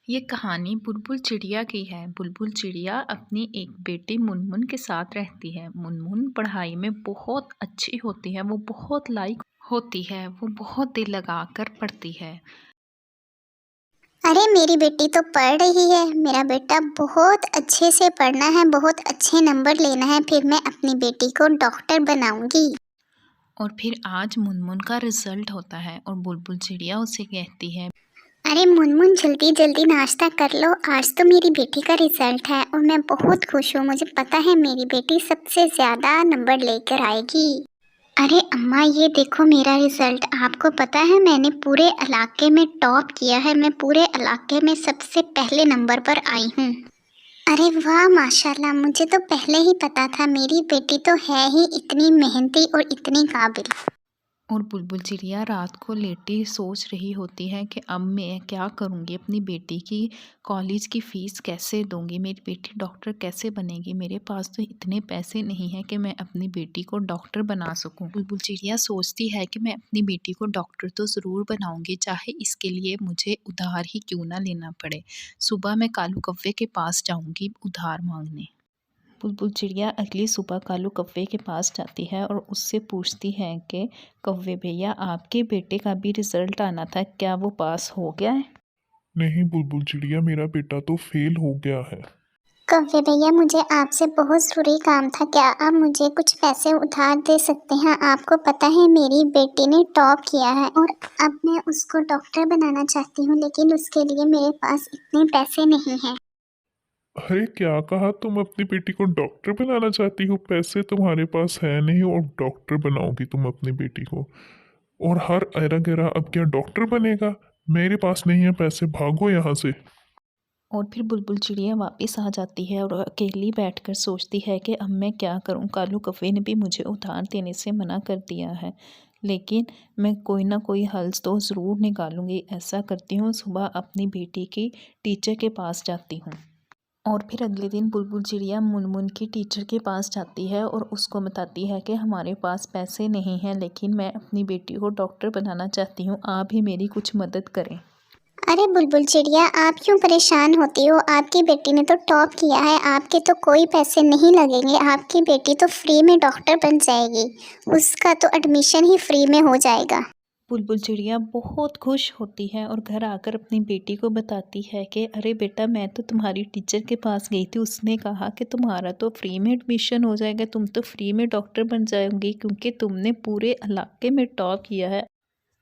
ये कहानी बुलबुल चिड़िया की है। बुलबुल चिड़िया अपनी एक बेटी मुनमुन के साथ रहती है। मुनमुन पढ़ाई में बहुत अच्छी होती है, वो बहुत लाइक होती है, वो बहुत दिल लगाकर पढ़ती है। अरे मेरी बेटी तो पढ़ रही है। मेरा बेटा बहुत अच्छे से पढ़ना है, बहुत अच्छे नंबर लेना है, फिर मैं अपनी बेटी को डॉक्टर बनाऊंगी। और फिर आज मुनमुन का रिजल्ट होता है और बुलबुल चिड़िया उसे कहती है, अरे मुनमुन जल्दी जल्दी नाश्ता कर लो, आज तो मेरी बेटी का रिजल्ट है और मैं बहुत खुश हूँ। मुझे पता है मेरी बेटी सबसे ज्यादा नंबर लेकर आएगी। अरे अम्मा ये देखो मेरा रिजल्ट। आपको पता है मैंने पूरे इलाके में टॉप किया है, मैं पूरे इलाके में सबसे पहले नंबर पर आई हूँ। अरे वाह माशाल्लाह, मुझे तो पहले ही पता था मेरी बेटी तो है ही इतनी मेहनती और इतनी काबिल। और बुलबुल चिड़िया रात को लेटी सोच रही होती है कि अब मैं क्या करूँगी, अपनी बेटी की कॉलेज की फ़ीस कैसे दूँगी, मेरी बेटी डॉक्टर कैसे बनेगी। मेरे पास तो इतने पैसे नहीं हैं कि मैं अपनी बेटी को डॉक्टर बना सकूँ। बुलबुल चिड़िया सोचती है कि मैं अपनी बेटी को डॉक्टर तो ज़रूर बनाऊँगी, चाहे इसके लिए मुझे उधार ही क्यों ना लेना पड़े। सुबह मैं कालू कौवे के पास जाऊँगी उधार मांगने। बुलबुल चिड़िया अगली सुबह कालू कौवे के पास जाती है और उससे पूछती है कि कौवे भैया, आपके बेटे का भी रिजल्ट आना था, क्या वो पास हो गया है? नहीं बुलबुल चिड़िया, मेरा बेटा तो फेल हो गया है। कव्वे भैया मुझे आपसे बहुत ज़रूरी काम था, क्या आप मुझे कुछ पैसे उधार दे सकते हैं? आपको पता है मेरी बेटी ने टॉप किया है और अब मैं उसको डॉक्टर बनाना चाहती हूँ, लेकिन उसके लिए मेरे पास इतने पैसे नहीं हैं। अरे क्या कहा, तुम अपनी बेटी को डॉक्टर बनाना चाहती हो? पैसे तुम्हारे पास है नहीं और डॉक्टर बनाओगी तुम अपनी बेटी को? और हर ऐरा गैरा अब क्या डॉक्टर बनेगा? मेरे पास नहीं है पैसे, भागो यहाँ से। और फिर बुलबुल चिड़िया वापस आ जाती है और अकेली बैठकर सोचती है कि अब मैं क्या करूं। कालू कौवे ने भी मुझे उधार देने से मना कर दिया है, लेकिन मैं कोई ना कोई हल तो ज़रूर निकालूंगी। ऐसा करती हूँ, सुबह अपनी बेटी की टीचर के पास जाती हूँ। और फिर अगले दिन बुलबुल चिड़िया मुनमुन की टीचर के पास जाती है और उसको बताती है कि हमारे पास पैसे नहीं हैं, लेकिन मैं अपनी बेटी को डॉक्टर बनाना चाहती हूँ, आप ही मेरी कुछ मदद करें। अरे बुलबुल चिड़िया आप क्यों परेशान होती हो? आपकी बेटी ने तो टॉप किया है, आपके तो कोई पैसे नहीं लगेंगे, आपकी बेटी तो फ्री में डॉक्टर बन जाएगी, उसका तो एडमिशन ही फ्री में हो जाएगा। बुलबुल चिड़िया बहुत खुश होती है और घर आकर अपनी बेटी को बताती है कि अरे बेटा, मैं तो तुम्हारी टीचर के पास गई थी, उसने कहा कि तुम्हारा तो फ्री में एडमिशन हो जाएगा, तुम तो फ्री में डॉक्टर बन जाओगी क्योंकि तुमने पूरे इलाके में टॉप किया है।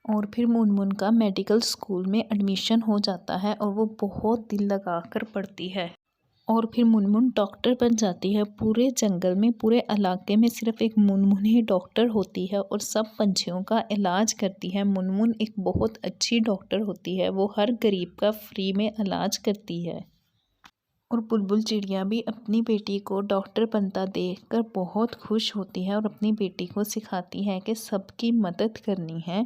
और फिर मुनमुन का मेडिकल स्कूल में एडमिशन हो जाता है और वो बहुत दिल लगाकर पढ़ती है और फिर मुनमुन डॉक्टर बन जाती है। पूरे जंगल में, पूरे इलाके में सिर्फ एक मुनमुन ही डॉक्टर होती है और सब पंछियों का इलाज करती है। मुनमुन एक बहुत अच्छी डॉक्टर होती है, वो हर गरीब का फ्री में इलाज करती है। और बुलबुल चिड़िया भी अपनी बेटी को डॉक्टर बनता देखकर बहुत खुश होती है और अपनी बेटी को सिखाती है कि सबकी मदद करनी है